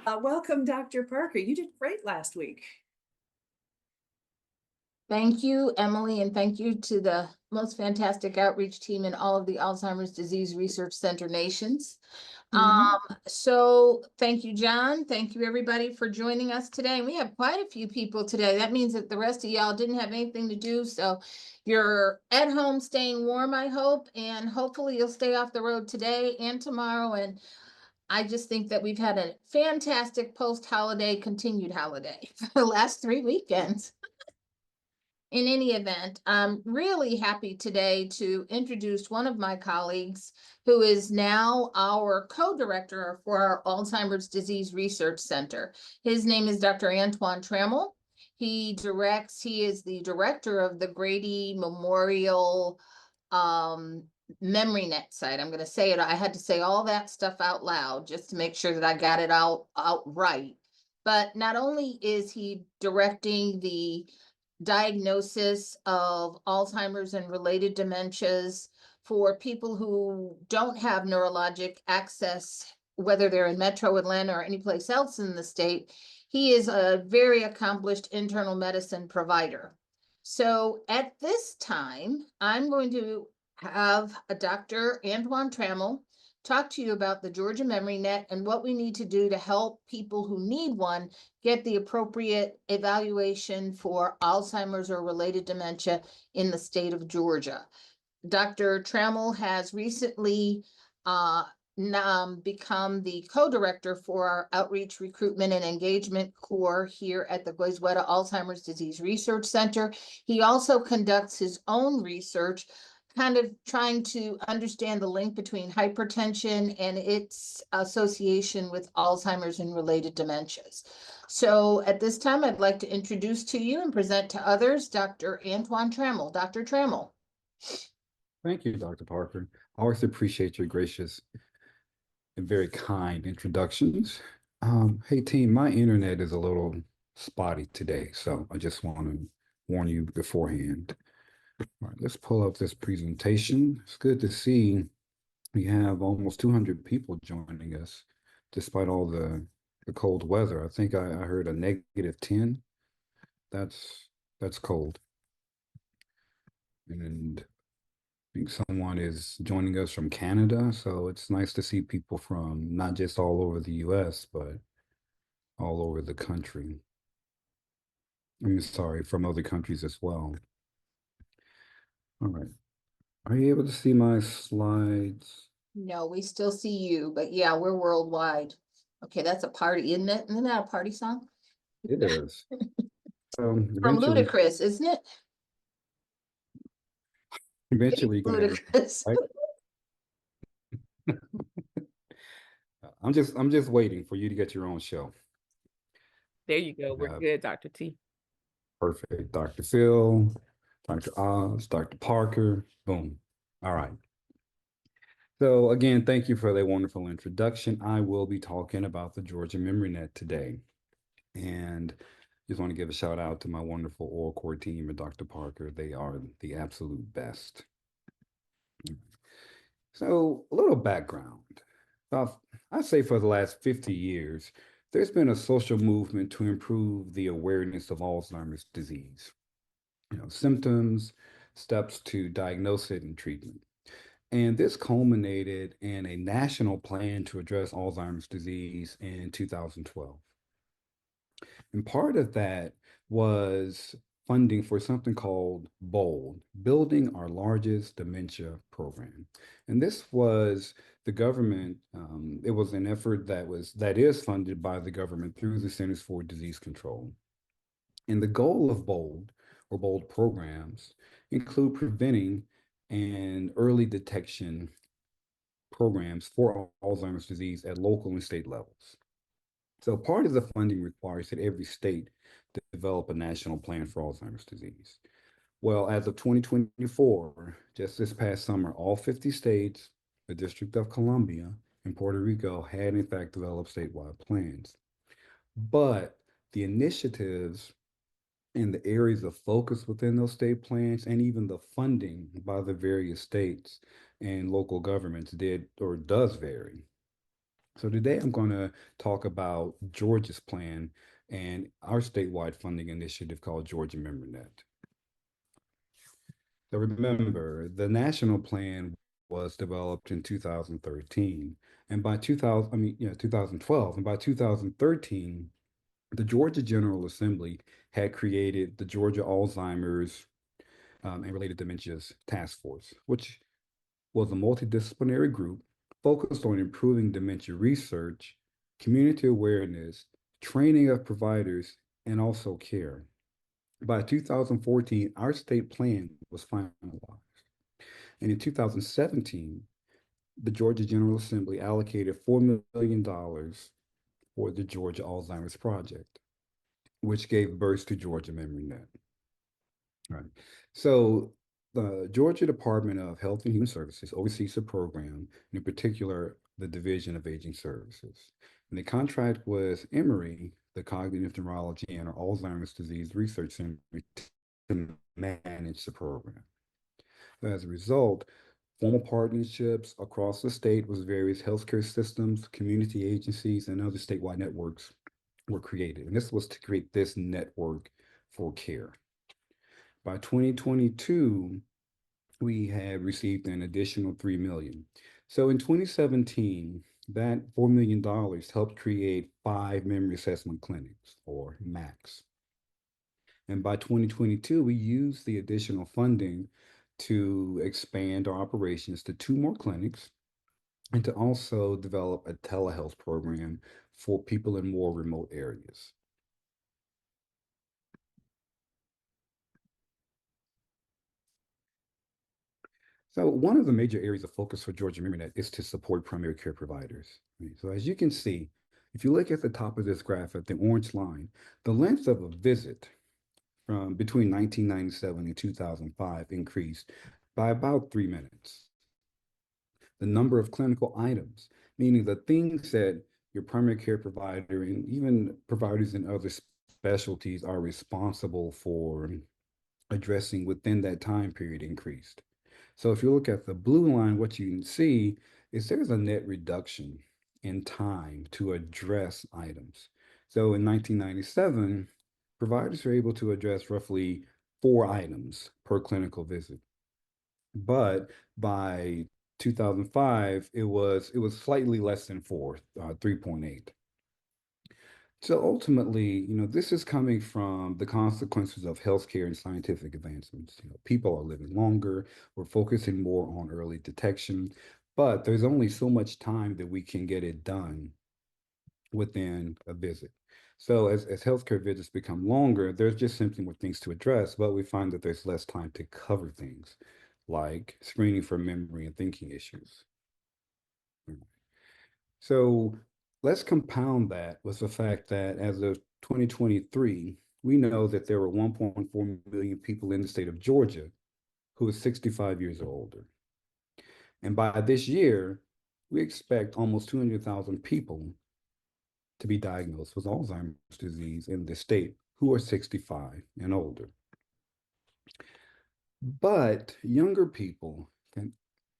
Welcome, Dr. Parker. You did great last week. Thank you, Emily, and thank you to the most fantastic outreach team in all of the Alzheimer's Disease Research Center nations. So thank you, John. Thank you, everybody, for joining us today. We have quite a few people today. That means that the rest of y'all didn't have anything to do. So you're at home staying warm, I hope, and hopefully you'll stay off the road today and tomorrow. And I just think that we've had a fantastic post-holiday, continued holiday for the last 3 weekends. In any event, I'm really happy today to introduce one of my colleagues who is now our co-director for our Alzheimer's Disease Research Center. His name is Dr. Antoine Trammell. He is the director of the Grady Memorial Memory Net site. I'm going to say it. I had to say all that stuff out loud just to make sure that I got it out right. But not only is he directing the diagnosis of Alzheimer's and related dementias for people who don't have neurologic access, whether they're in Metro Atlanta or anyplace else in the state, he is a very accomplished internal medicine provider. So at this time, I'm going to have a Dr. Antoine Trammell talk to you about the Georgia Memory Net and what we need to do to help people who need one get the appropriate evaluation for Alzheimer's or related dementia in the state of Georgia. Dr. Trammell has recently become the co-director for our Outreach, Recruitment, and Engagement Core here at the Goizueta Alzheimer's Disease Research Center. He also conducts his own research, kind of trying to understand the link between hypertension and its association with Alzheimer's and related dementias. So at this time, I'd like to introduce to you and present to others, Dr. Antoine Trammell. Dr. Trammell. Thank you, Dr. Parker. I always appreciate your gracious and very kind introductions. Hey, team, my internet is a little spotty today, so I just want to warn you beforehand. All right, let's pull up this presentation. It's good to see we have almost 200 people joining us, despite all the cold weather. I think I heard a -10. That's cold. And I think someone is joining us from Canada, so it's nice to see people from not just all over the US, but all over the country. Sorry, from other countries as well. All right. Are you able to see my slides? No, we still see you, but yeah, we're worldwide. Okay, that's a party, isn't it? Isn't that a party song? It is. From Ludacris, isn't it? Eventually, Ludacris. Right? I'm just waiting for you to get your own show. There you go. We're good, Dr. T. Perfect. Dr. Phil, Dr. Oz, Dr. Parker, boom. All right. So again, thank you for that wonderful introduction. I will be talking about the Georgia Memory Net today. And just want to give a shout out to my wonderful oral core team and Dr. Parker. They are the absolute best. So a little background. I'd say for the last 50 years, there's been a social movement to improve the awareness of Alzheimer's disease. Symptoms, steps to diagnose it and treatment. And this culminated in a national plan to address Alzheimer's disease in 2012. And part of that was funding for something called BOLD, Building Our Largest Dementia Program. And this was the government, it was an effort that is funded by the government through the Centers for Disease Control. And the goal of BOLD, or BOLD programs, include preventing and early detection programs for Alzheimer's disease at local and state levels. So part of the funding requires that every state develop a national plan for Alzheimer's disease. Well, as of 2024, just this past summer, all 50 states, the District of Columbia, and Puerto Rico had in fact developed statewide plans. But the initiatives and the areas of focus within those state plans and even the funding by the various states and local governments does vary. So today I'm going to talk about Georgia's plan and our statewide funding initiative called Georgia MemberNet. So remember, the national plan was developed in 2013, and by 2012, and by 2013, the Georgia General Assembly had created the Georgia Alzheimer's and related dementias task force, which was a multidisciplinary group focused on improving dementia research, community awareness, training of providers, and also care. By 2014, our state plan was finalized. And in 2017, the Georgia General Assembly allocated $4 million for the Georgia Alzheimer's Project, which gave birth to Georgia MemoryNet. Right. So the Georgia Department of Health and Human Services oversees the program, and in particular, the Division of Aging Services. And the contract with Emory, the Cognitive Neurology and Alzheimer's Disease Research Center, to manage the program. As a result, formal partnerships across the state with various healthcare systems, community agencies, and other statewide networks were created. And this was to create this network for care. By 2022, we had received an additional $3 million. So in 2017, that $4 million helped create 5 memory assessment clinics, or MACs. And by 2022, we used the additional funding to expand our operations to 2 more clinics and to also develop a telehealth program for people in more remote areas. So one of the major areas of focus for Georgia MemberNet is to support primary care providers. So as you can see, if you look at the top of this graph at the orange line, the length of a visit from between 1997 and 2005 increased by about 3 minutes. The number of clinical items, meaning the things that your primary care provider and even providers in other specialties are responsible for addressing within that time period, increased. So if you look at the blue line, what you can see is there's a net reduction in time to address items. So in 1997, providers were able to address roughly 4 items per clinical visit. But by 2005, it was slightly less than 4, 3.8. So ultimately, this is coming from the consequences of healthcare and scientific advancements. People are living longer, we're focusing more on early detection, but there's only so much time that we can get it done within a visit. So as healthcare visits become longer, there's just simply more things to address, but we find that there's less time to cover things like screening for memory and thinking issues. So let's compound that with the fact that as of 2023, we know that there were 1.4 million people in the state of Georgia who are 65 years or older. And by this year, we expect almost 200,000 people to be diagnosed with Alzheimer's disease in the state who are 65 and older. But younger people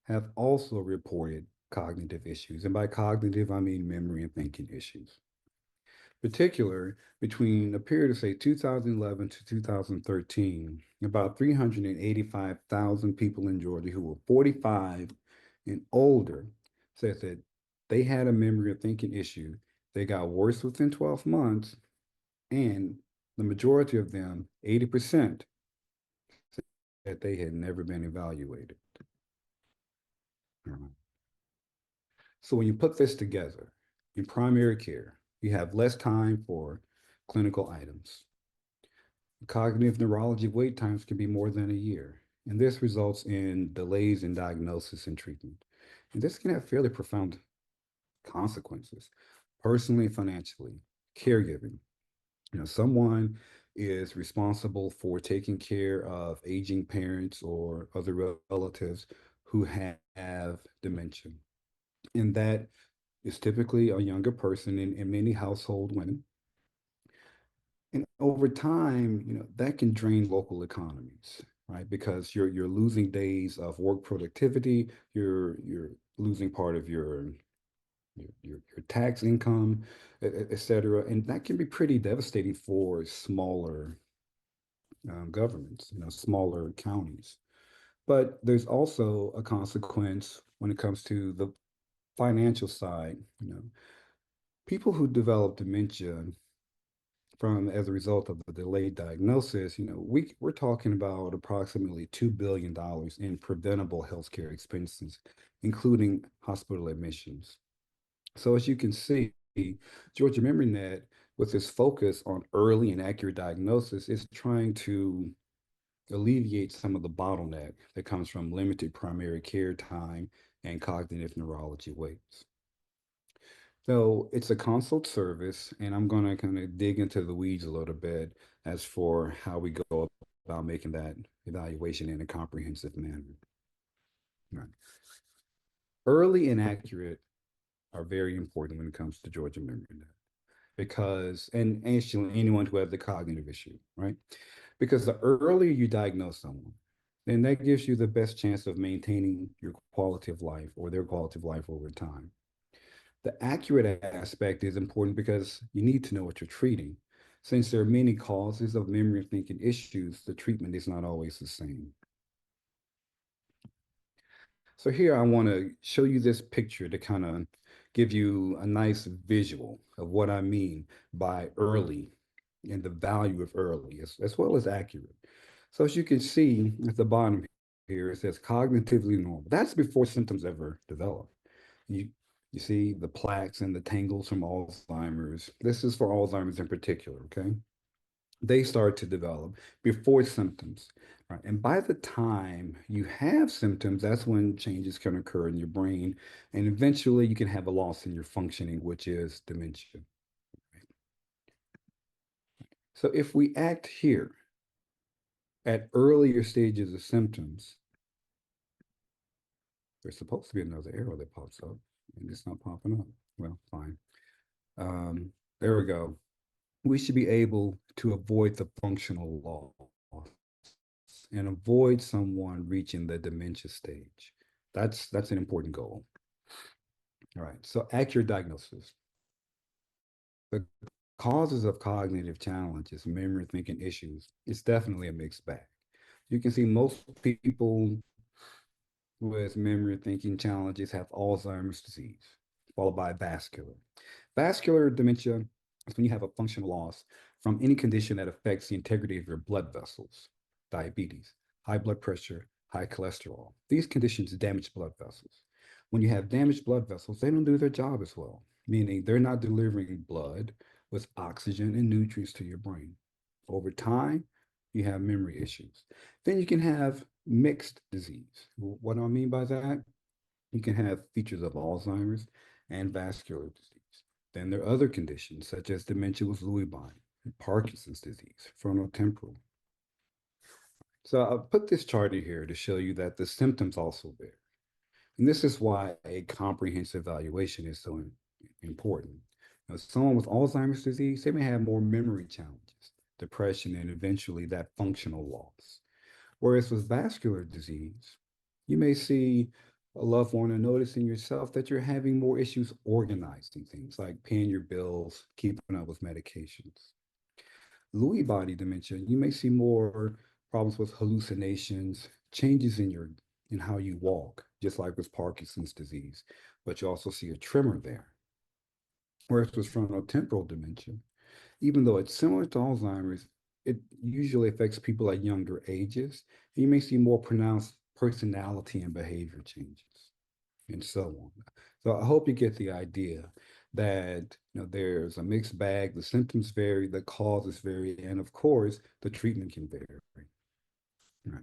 have also reported cognitive issues. And by cognitive, I mean memory and thinking issues. Particular between a period of, say, 2011 to 2013, about 385,000 people in Georgia who were 45 and older said that they had a memory or thinking issue. They got worse within 12 months, and the majority of them, 80%, said that they had never been evaluated. So when you put this together, in primary care, you have less time for clinical items. Cognitive neurology wait times can be more than a year, and this results in delays in diagnosis and treatment. And this can have fairly profound consequences, personally and financially. Caregiving. Someone is responsible for taking care of aging parents or other relatives who have dementia. And that is typically a younger person in many household women. And over time, that can drain local economies, right? Because you're losing days of work productivity, you're losing part of your your tax income, et cetera. And that can be pretty devastating for smaller governments, smaller counties. But there's also a consequence when it comes to the financial side. People who develop dementia from as a result of the delayed diagnosis, we're talking about approximately $2 billion in preventable healthcare expenses, including hospital admissions. So as you can see, Georgia MemoryNet, with its focus on early and accurate diagnosis, is trying to alleviate some of the bottleneck that comes from limited primary care time and cognitive neurology waits. So it's a consult service, and I'm going to kind of dig into the weeds a little bit as for how we go about making that evaluation in a comprehensive manner. Right. Early and accurate are very important when it comes to Georgia MemoryNet because, and actually anyone who has the cognitive issue, right? Because the earlier you diagnose someone, then that gives you the best chance of maintaining your quality of life or their quality of life over time. The accurate aspect is important because you need to know what you're treating. Since there are many causes of memory and thinking issues, the treatment is not always the same. So here I want to show you this picture to kind of give you a nice visual of what I mean by early and the value of early as well as accurate. So as you can see at the bottom here, it says cognitively normal. That's before symptoms ever develop. You see the plaques and the tangles from Alzheimer's. This is for Alzheimer's in particular, okay? They start to develop before symptoms, right? And by the time you have symptoms, that's when changes can occur in your brain. And eventually you can have a loss in your functioning, which is dementia. Right? So if we act here at earlier stages of symptoms, there's supposed to be another arrow that pops up and it's not popping up. Well, fine. There we go. We should be able to avoid the functional loss and avoid someone reaching the dementia stage. That's an important goal. All right, so accurate diagnosis. The causes of cognitive challenges, memory thinking issues, it's definitely a mixed bag. You can see most people with memory thinking challenges have Alzheimer's disease, followed by vascular. Vascular dementia is when you have a functional loss from any condition that affects the integrity of your blood vessels, diabetes, high blood pressure, high cholesterol. These conditions damage blood vessels. When you have damaged blood vessels, they don't do their job as well, meaning they're not delivering blood with oxygen and nutrients to your brain. Over time, you have memory issues. Then you can have mixed disease. What do I mean by that? You can have features of Alzheimer's and vascular disease. Then there are other conditions such as dementia with Lewy body, Parkinson's disease, frontotemporal. So I'll put this chart in here to show you that the symptoms also vary. And this is why a comprehensive evaluation is so important. Now, someone with Alzheimer's disease, they may have more memory challenges, depression, and eventually that functional loss. Whereas with vascular disease, you may see a loved one and noticing yourself that you're having more issues organizing things like paying your bills, keeping up with medications. Lewy body dementia, you may see more problems with hallucinations, changes in how you walk, just like with Parkinson's disease, but you also see a tremor there. Whereas with frontotemporal dementia, even though it's similar to Alzheimer's, it usually affects people at younger ages. You may see more pronounced personality and behavior changes, and so on. So I hope you get the idea that there's a mixed bag, the symptoms vary, the causes vary, and of course, the treatment can vary. Right.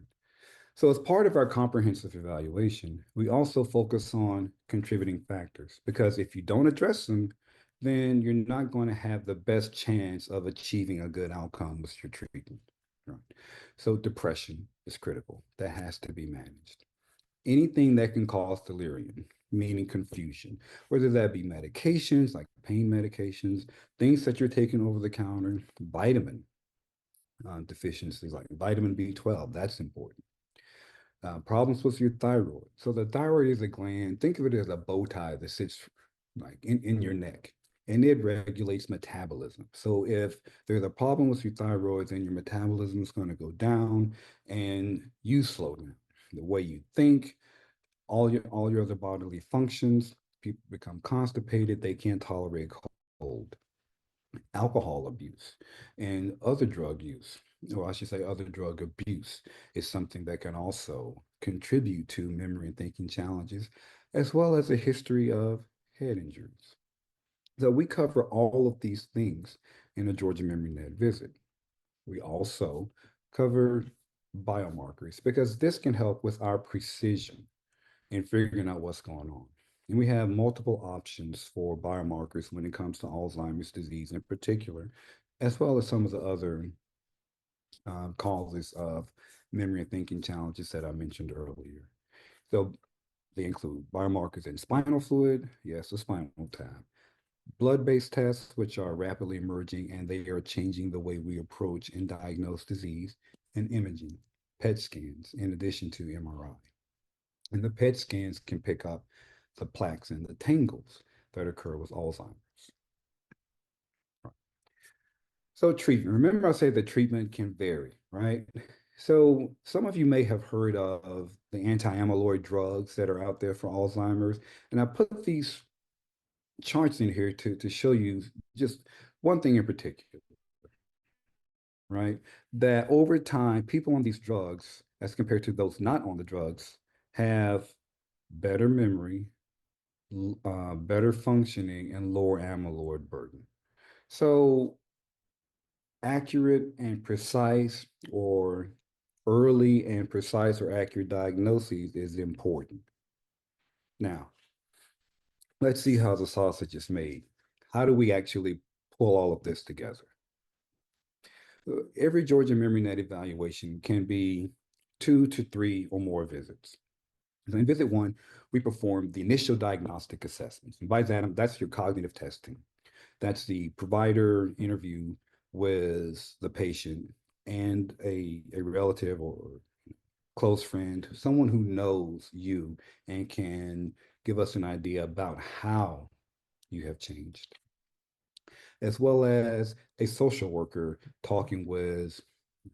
So as part of our comprehensive evaluation, we also focus on contributing factors because if you don't address them, then you're not going to have the best chance of achieving a good outcome with your treatment. Right. So depression is critical. That has to be managed. Anything that can cause delirium, meaning confusion, whether that be medications like pain medications, things that you're taking over the counter, vitamin deficiencies like vitamin B12, that's important. Problems with your thyroid. So the thyroid is a gland. Think of it as a bow tie that sits like in your neck, and it regulates metabolism. So if there's a problem with your thyroid, then your metabolism is going to go down and you slow down. The way you think, all your other bodily functions, people become constipated, they can't tolerate cold. Alcohol abuse and other drug use, or I should say other drug abuse, is something that can also contribute to memory and thinking challenges, as well as a history of head injuries. So we cover all of these things in a Georgia Memory Net visit. We also cover biomarkers because this can help with our precision in figuring out what's going on. And we have multiple options for biomarkers when it comes to Alzheimer's disease in particular, as well as some of the other causes of memory and thinking challenges that I mentioned earlier. So they include biomarkers in spinal fluid, yes, the spinal tap, blood-based tests, which are rapidly emerging and they are changing the way we approach and diagnose disease, and imaging, PET scans, in addition to MRI. And the PET scans can pick up the plaques and the tangles that occur with Alzheimer's. So treatment, remember I said that treatment can vary, right? So some of you may have heard of the anti-amyloid drugs that are out there for Alzheimer's. And I put these charts in here to show you just one thing in particular, right? That over time, people on these drugs, as compared to those not on the drugs, have better memory, better functioning, and lower amyloid burden. So accurate and precise, or early and precise or accurate diagnoses is important. Now, let's see how the sausage is made. How do we actually pull all of this together? Every Georgia Memory Net evaluation can be 2 to 3 or more visits. So in visit 1, we perform the initial diagnostic assessments. And by that, that's your cognitive testing. That's the provider interview with the patient and a relative or close friend, someone who knows you and can give us an idea about how you have changed, as well as a social worker talking with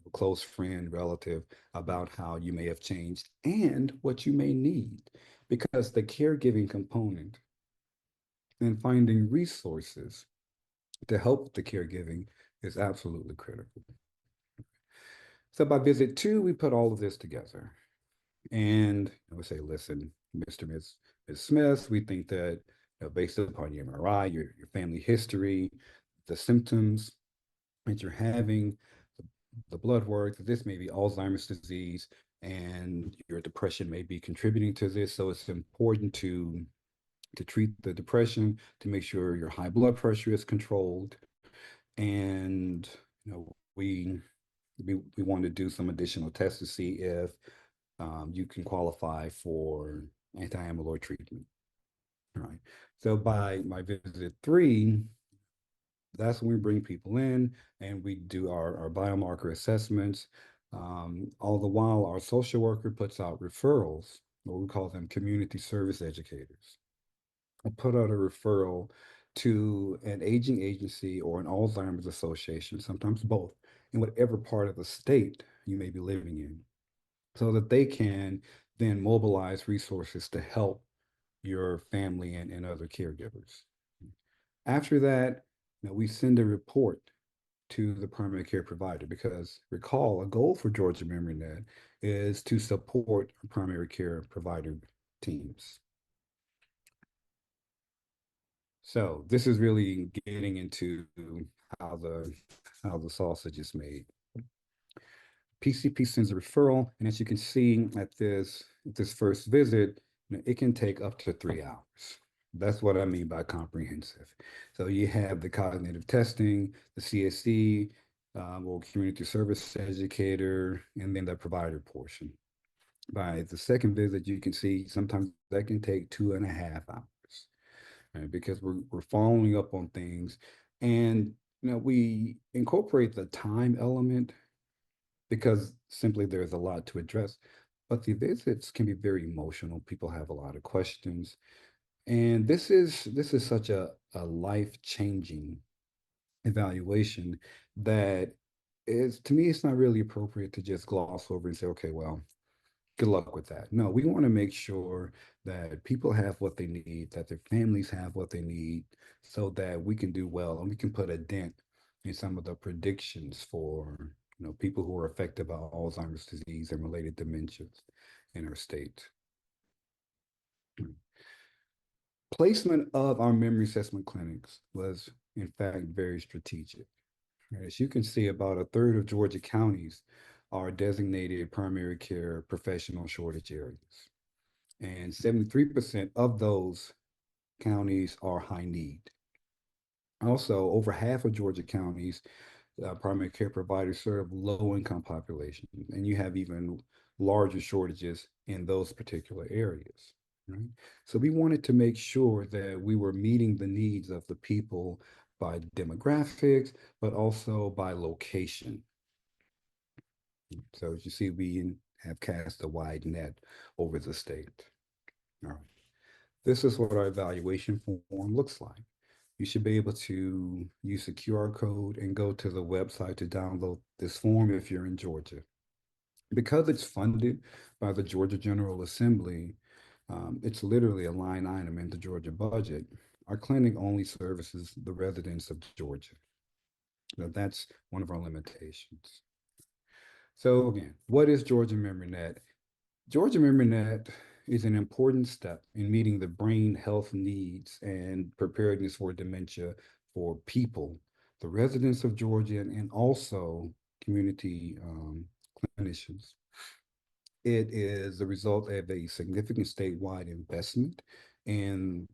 a close friend, relative about how you may have changed and what you may need, because the caregiving component and finding resources to help the caregiving is absolutely critical. So by visit 2, we put all of this together. And I would say, listen, Mr. Ms. Smith, we think that based upon your MRI, your family history, the symptoms that you're having, the blood work, this may be Alzheimer's disease, and your depression may be contributing to this. So it's important to treat the depression, to make sure your high blood pressure is controlled. And we want to do some additional tests to see if you can qualify for anti-amyloid treatment. All right. So by visit 3, that's when we bring people in and we do our biomarker assessments. All the while, our social worker puts out referrals, or we call them community service educators. I'll put out a referral to an aging agency or an Alzheimer's association, sometimes both, in whatever part of the state you may be living in, so that they can then mobilize resources to help your family and other caregivers. After that, we send a report to the primary care provider, because recall, a goal for Georgia Memory Net is to support primary care provider teams. So this is really getting into how the sausage is made. PCP sends a referral, and as you can see at this first visit, it can take up to 3 hours. That's what I mean by comprehensive. So you have the cognitive testing, the CSE, or community service educator, and then the provider portion. By the second visit, you can see sometimes that can take 2.5 hours, right? Because we're following up on things, and we incorporate the time element because simply there's a lot to address. But the visits can be very emotional. People have a lot of questions. And this is such a life-changing evaluation that is, to me, it's not really appropriate to just gloss over and say, okay, well, good luck with that. No, we want to make sure that people have what they need, that their families have what they need, so that we can do well and we can put a dent in some of the predictions for, people who are affected by Alzheimer's disease and related dementias in our state. Placement of our memory assessment clinics was, in fact, very strategic. As you can see, about a third of Georgia counties are designated primary care professional shortage areas. And 73% of those counties are high need. Also, over half of Georgia counties, primary care providers serve low-income populations, and you have even larger shortages in those particular areas. Right? So we wanted to make sure that we were meeting the needs of the people by demographics, but also by location. So as you see, we have cast a wide net over the state. All right. This is what our evaluation form looks like. You should be able to use the QR code and go to the website to download this form if you're in Georgia. Because it's funded by the Georgia General Assembly, it's literally a line item in the Georgia budget. Our clinic only services the residents of Georgia. Now, that's one of our limitations. So again, what is Georgia MemoryNet? Georgia MemoryNet is an important step in meeting the brain health needs and preparedness for dementia for people, the residents of Georgia, and also community clinicians. It is the result of a significant statewide investment in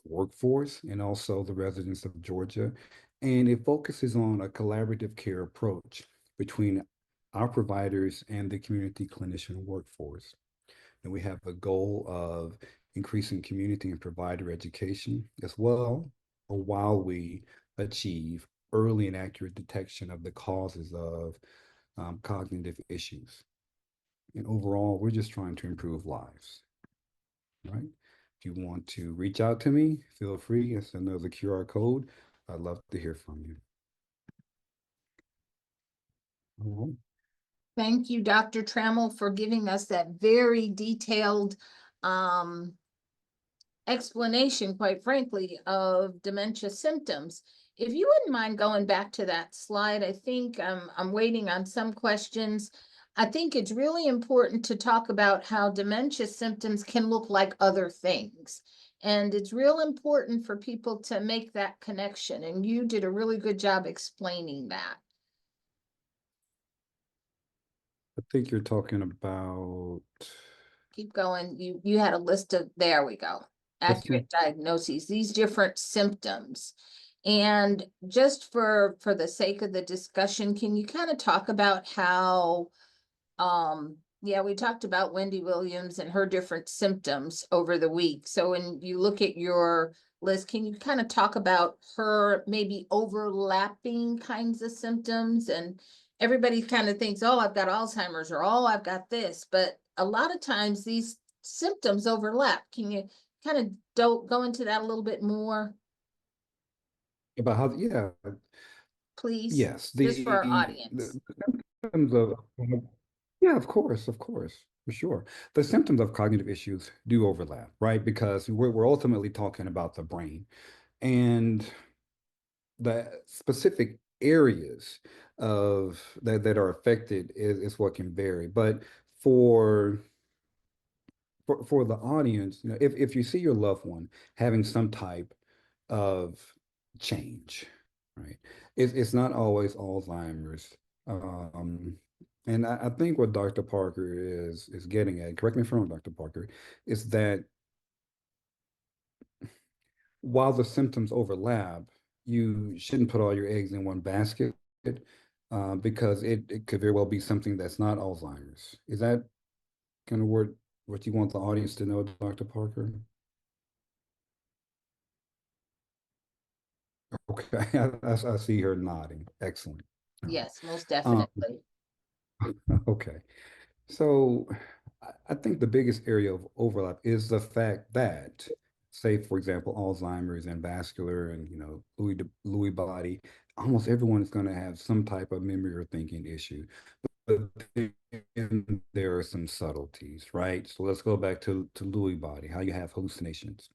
workforce and also the residents of Georgia. And it focuses on a collaborative care approach between our providers and the community clinician workforce. And we have a goal of increasing community and provider education as well, or while we achieve early and accurate detection of the causes of cognitive issues. And overall, we're just trying to improve lives, right? If you want to reach out to me, feel free. It's another QR code. I'd love to hear from you. All right. Thank you, Dr. Trammell, for giving us that very detailed explanation, quite frankly, of dementia symptoms. If you wouldn't mind going back to that slide, I think I'm waiting on some questions. I think it's really important to talk about how dementia symptoms can look like other things. And it's real important for people to make that connection. And you did a really good job explaining that. I think you're talking about. Keep going. You had a list of, there we go. Accurate diagnoses, these different symptoms. And just for the sake of the discussion, can you kind of talk about how, yeah, we talked about Wendy Williams and her different symptoms over the week. So when you look at your list, can you kind of talk about her maybe overlapping kinds of symptoms? And everybody kind of thinks, oh, I've got Alzheimer's, or oh, I've got this, but a lot of times these symptoms overlap. Can you kind of go into that a little bit more? About how, yeah, Please? yes, Just for our the audience. symptoms of, yeah, of course, for sure. The symptoms of cognitive issues do overlap, right? Because we're ultimately talking about the brain, and the specific areas of that are affected is what can vary. But for the audience, if you see your loved one having some type of change, right? It's not always Alzheimer's. And I think what Dr. Parker is getting at, correct me if I'm wrong, Dr. Parker, is that while the symptoms overlap, you shouldn't put all your eggs in one basket, because it could very well be something that's not Alzheimer's. Is that kind of what you want the audience to know, Dr. Parker? Okay, I see her nodding. Excellent. Yes, most Um, definitely. okay. So I think the biggest area of overlap is the fact that say, for example, Alzheimer's and vascular and, Lewy body, almost everyone is going to have some type of memory or thinking issue. But then there are some subtleties, right? So let's go back to Lewy body, how you have hallucinations.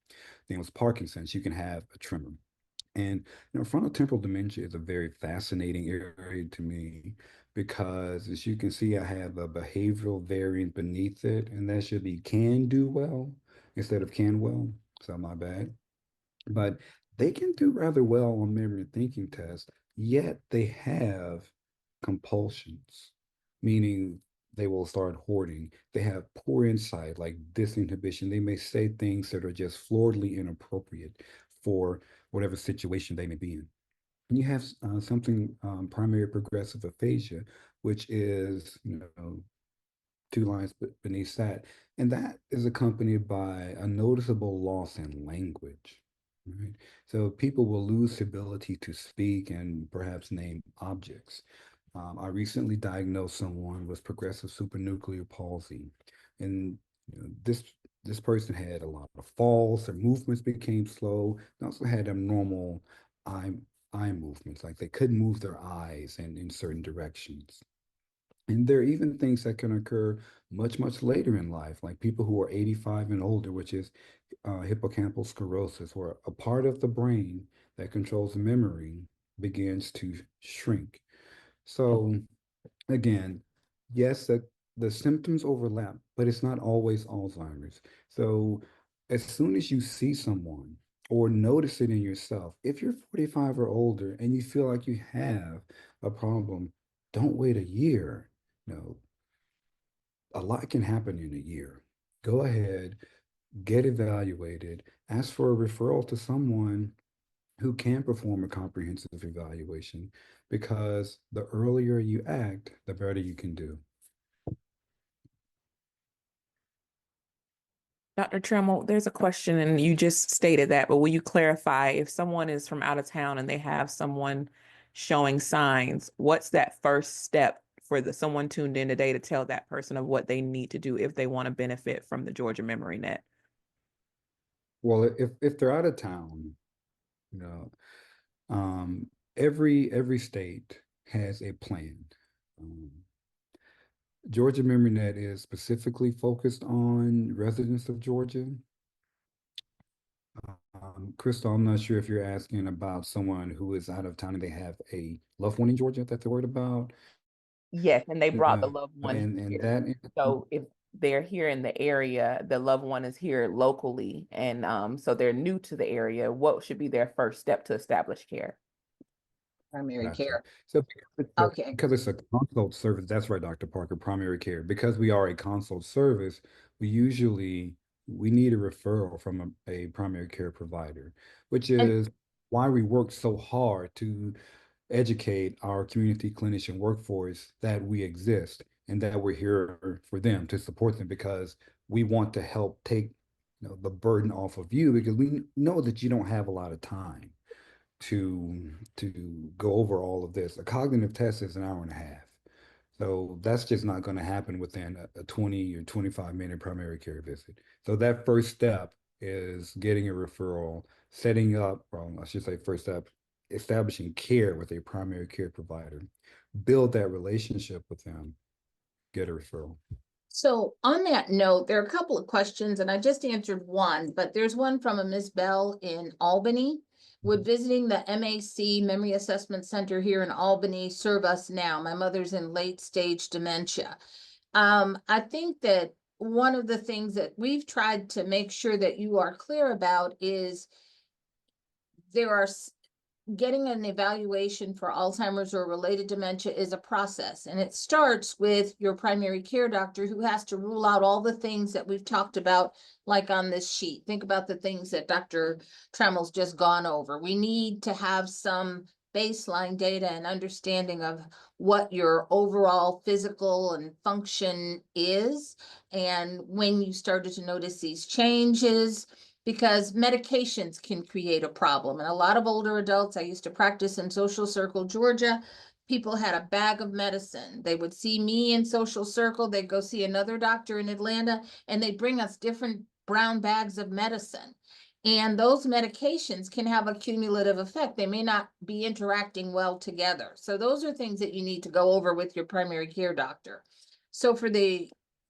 Then with Parkinson's, you can have a tremor. And frontotemporal dementia is a very fascinating area to me because, as you can see, I have a behavioral variant beneath it, and that should be can do well instead of can well. So my bad. But they can do rather well on memory and thinking tests, yet they have compulsions, meaning they will start hoarding. They have poor insight, like disinhibition. They may say things that are just floridly inappropriate for whatever situation they may be in. And you have something primary progressive aphasia, which is, two lines beneath that. And that is accompanied by a noticeable loss in language, right? So people will lose the ability to speak and perhaps name objects. I recently diagnosed someone with progressive supranuclear palsy. And this person had a lot of falls, their movements became slow. They also had abnormal eye eye movements, like they couldn't move their eyes in certain directions. And there are even things that can occur much, much later in life, like people who are 85 and older, which is hippocampal sclerosis, where a part of the brain that controls memory begins to shrink. So again, yes, the symptoms overlap, but it's not always Alzheimer's. So as soon as you see someone or notice it in yourself, if you're 45 or older and you feel like you have a problem, don't wait a year. No, a lot can happen in a year. Go ahead, get evaluated, ask for a referral to someone who can perform a comprehensive evaluation, because the earlier you act, the better you can do. Dr. Trammell, there's a question, and you just stated that, but will you clarify if someone is from out of town and they have someone showing signs, what's that first step for someone tuned in today to tell that person of what they need to do if they want to benefit from the Georgia Memory Net? Well, if they're out of town, you know, every state has a plan. Um, Georgia MemoryNet is specifically focused on residents of Georgia. Crystal, I'm not sure if you're asking about someone who is out of town and they have a loved one in Georgia that they're worried about. Yes, and they brought the Uh, loved one and here. that So if they're here in the area, the loved one is here locally, and so they're new to the area, what should be their first step to establish care? Primary Gotcha. care. So Okay. because it's a consult service, that's right, Dr. Parker, primary care. Because we are a consult service, we need a referral from a primary care provider, which And is why we work so hard to educate our community clinician workforce that we exist and that we're here for them to support them, because we want to help take the burden off of you, because we know that you don't have a lot of time to go over all of this. A cognitive test is an hour and a half. So that's just not going to happen within a 20 or 25-minute primary care visit. So that first step is getting a referral, setting up, well, I should say first step, establishing care with a primary care provider, build that relationship with them, get a referral. so on that note, there are a couple of questions, and I just answered one, but there's one from a Ms. Bell in Albany. Would visiting the MAC Memory Assessment Center here in Albany serve us now? My mother's in late stage dementia. I think that one of the things that we've tried to make sure that you are clear about is there are getting an evaluation for Alzheimer's or related dementia is a process, and it starts with your primary care doctor, who has to rule out all the things that we've talked about, like on this sheet. Think about the things that Dr. Trammell's just gone over. We need to have some baseline data and understanding of what your overall physical and function is, and when you started to notice these changes, because medications can create a problem. And a lot of older adults, I used to practice in Social Circle, Georgia, people had a bag of medicine. They would see me in Social Circle, they'd go see another doctor in Atlanta, and they'd bring us different brown bags of medicine. And those medications can have a cumulative effect. They may not be interacting well together. So those are things that you need to go over with your primary care doctor. So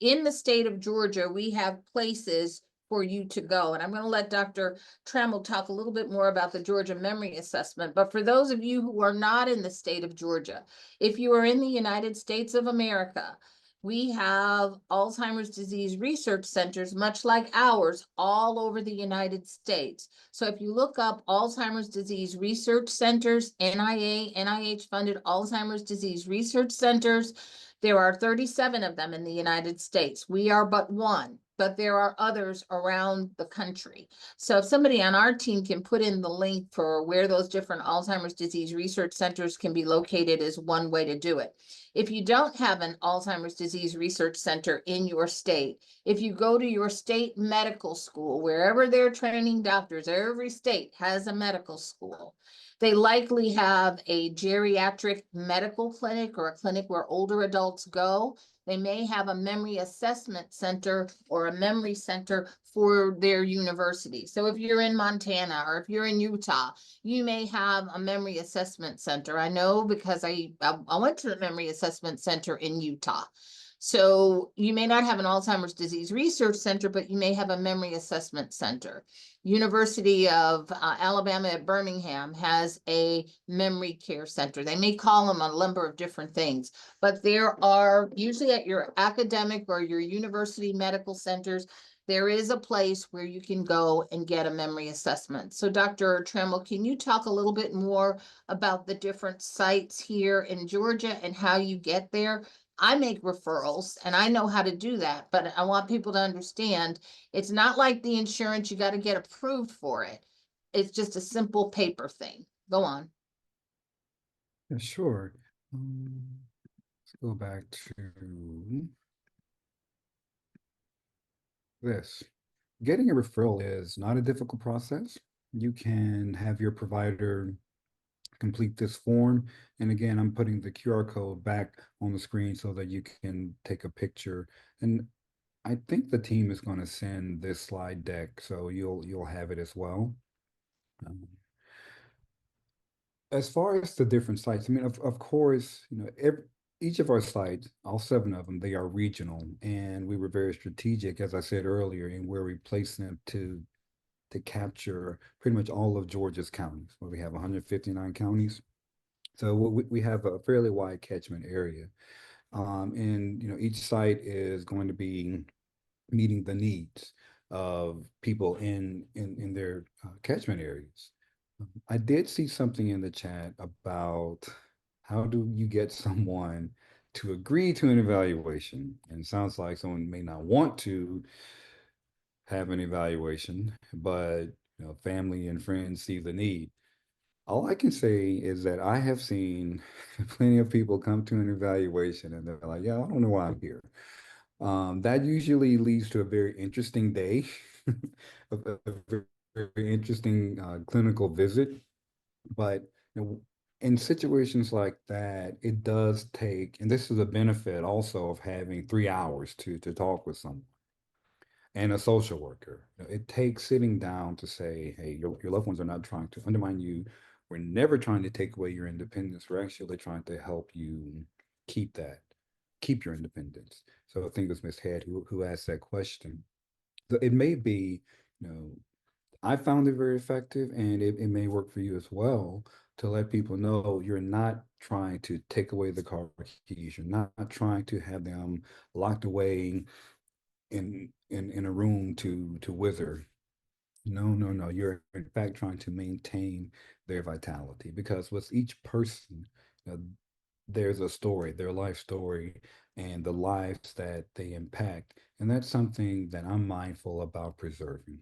in the state of Georgia, we have places for you to go. And I'm going to let Dr. Trammell talk a little bit more about the Georgia Memory Assessment. But for those of you who are not in the state of Georgia, if you are in the United States of America, we have Alzheimer's disease research centers, much like ours, all over the United States. So if you look up Alzheimer's disease research centers, NIA, NIH-funded Alzheimer's disease research centers, there are 37 of them in the United States. We are but one, but there are others around the country. So if somebody on our team can put in the link for where those different Alzheimer's disease research centers can be located is one way to do it. If you don't have an Alzheimer's disease research center in your state, if you go to your state medical school, wherever they're training doctors, every state has a medical school. They likely have a geriatric medical clinic or a clinic where older adults go. They may have a memory assessment center or a memory center for their university. So if you're in Montana or if you're in Utah, you may have a memory assessment center. I know because I went to the memory assessment center in Utah. So you may not have an Alzheimer's disease research center, but you may have a memory assessment center. University of Alabama at Birmingham has a memory care center. They may call them a number of different things, but there are usually at your academic or your university medical centers, there is a place where you can go and get a memory assessment. So Dr. Trammell, can you talk a little bit more about the different sites here in Georgia and how you get there? I make referrals and I know how to do that, but I want people to understand it's not like the insurance, you got to get approved for it. It's just a simple paper thing. Go on. Yeah, sure. Let's go back to this. Getting a referral is not a difficult process. You can have your provider complete this form. And again, I'm putting the QR code back on the screen so that you can take a picture. And I think the team is going to send this slide deck, so you'll have it as well. As far as the different sites, I mean, of course, each of our sites, all 7 of them, they are regional, and we were very strategic, as I said earlier, in where we place them to capture pretty much all of Georgia's counties, where we have 159 counties. So we have a fairly wide catchment area. And each site is going to be meeting the needs of people in their catchment areas. I did see something in the chat about how do you get someone to agree to an evaluation? And it sounds like someone may not want to have an evaluation, but family and friends see the need. All I can say is that I have seen plenty of people come to an evaluation and they're like, yeah, I don't know why I'm here. That usually leads to a very interesting day, a very interesting clinical visit. But in situations like that, it does take, and this is a benefit also of having 3 hours to talk with someone and a social worker. It takes sitting down to say, hey, your loved ones are not trying to undermine you. We're never trying to take away your independence. We're actually trying to help you keep your independence. So I think it was Ms. Head who asked that question. So it may be, I found it very effective, and it may work for you as well, to let people know you're not trying to take away the car keys. You're not trying to have them locked away in a room to wither. No. You're in fact trying to maintain their vitality, because with each person, there's a story, their life story, and the lives that they impact. And that's something that I'm mindful about preserving.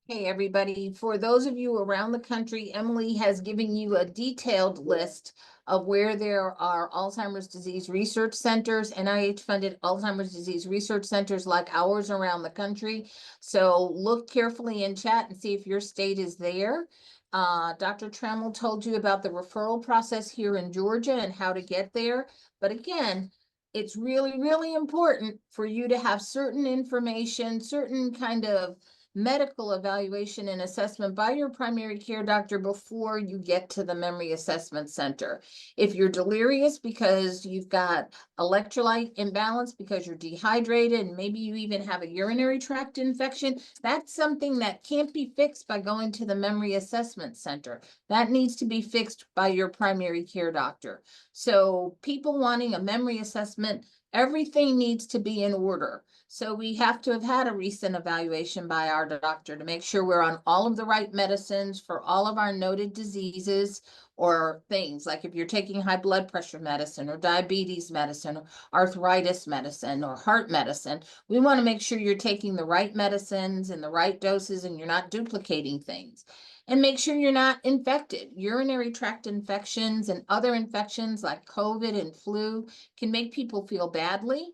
Hey, everybody. For those of you around the country, Emily has given you a detailed list of where there are Alzheimer's disease research centers, NIH-funded Alzheimer's disease research centers like ours around the country. So look carefully in chat and see if your state is there. Dr. Trammell told you about the referral process here in Georgia and how to get there. But again, it's really, really important for you to have certain information, certain kind of medical evaluation and assessment by your primary care doctor before you get to the memory assessment center. If you're delirious because you've got electrolyte imbalance, because you're dehydrated, and maybe you even have a urinary tract infection, that's something that can't be fixed by going to the memory assessment center. That needs to be fixed by your primary care doctor. So people wanting a memory assessment, everything needs to be in order. So we have to have had a recent evaluation by our doctor to make sure we're on all of the right medicines for all of our noted diseases or things. Like if you're taking high blood pressure medicine or diabetes medicine or arthritis medicine or heart medicine, we want to make sure you're taking the right medicines and the right doses and you're not duplicating things. And make sure you're not infected. Urinary tract infections and other infections like COVID and flu can make people feel badly.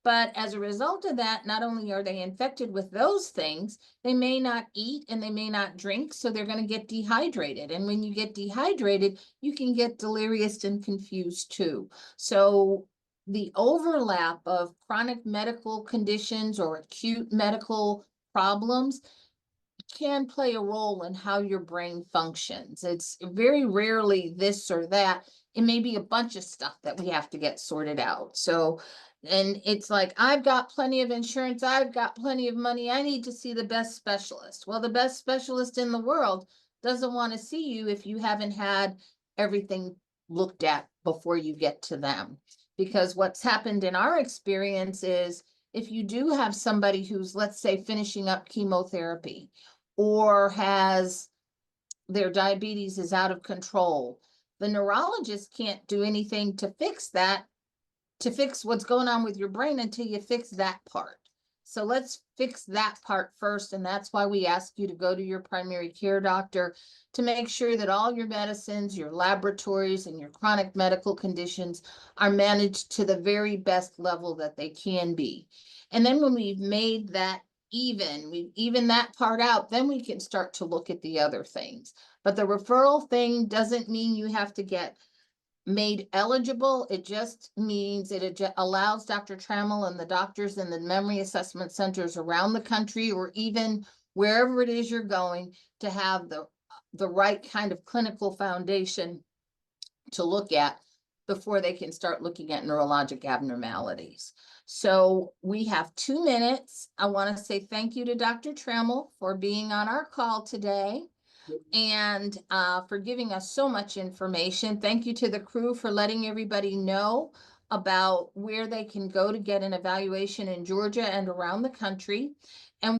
But as a result of that, not only are they infected with those things, they may not eat and they may not drink, so they're going to get dehydrated. And when you get dehydrated, you can get delirious and confused too. So the overlap of chronic medical conditions or acute medical problems can play a role in how your brain functions. It's very rarely this or that. It may be a bunch of stuff that we have to get sorted out. So, and it's like, I've got plenty of insurance, I've got plenty of money, I need to see the best specialist. Well, the best specialist in the world doesn't want to see you if you haven't had everything looked at before you get to them. Because what's happened in our experience is if you do have somebody who's, let's say, finishing up chemotherapy or has their diabetes is out of control, the neurologist can't do anything to fix that, to fix what's going on with your brain until you fix that part. So let's fix that part first. And that's why we ask you to go to your primary care doctor to make sure that all your medicines, your laboratories, and your chronic medical conditions are managed to the very best level that they can be. And then when we've made that we even that part out, then we can start to look at the other things. But the referral thing doesn't mean you have to get made eligible. It just means it allows Dr. Trammell and the doctors in the memory assessment centers around the country, or even wherever it is you're going, to have the right kind of clinical foundation to look at before they can start looking at neurologic abnormalities. So we have 2 minutes. I want to say thank you to Dr. Trammell for being on our call today and for giving us so much information. Thank you to the crew for letting everybody know about where they can go to get an evaluation in Georgia and around the country.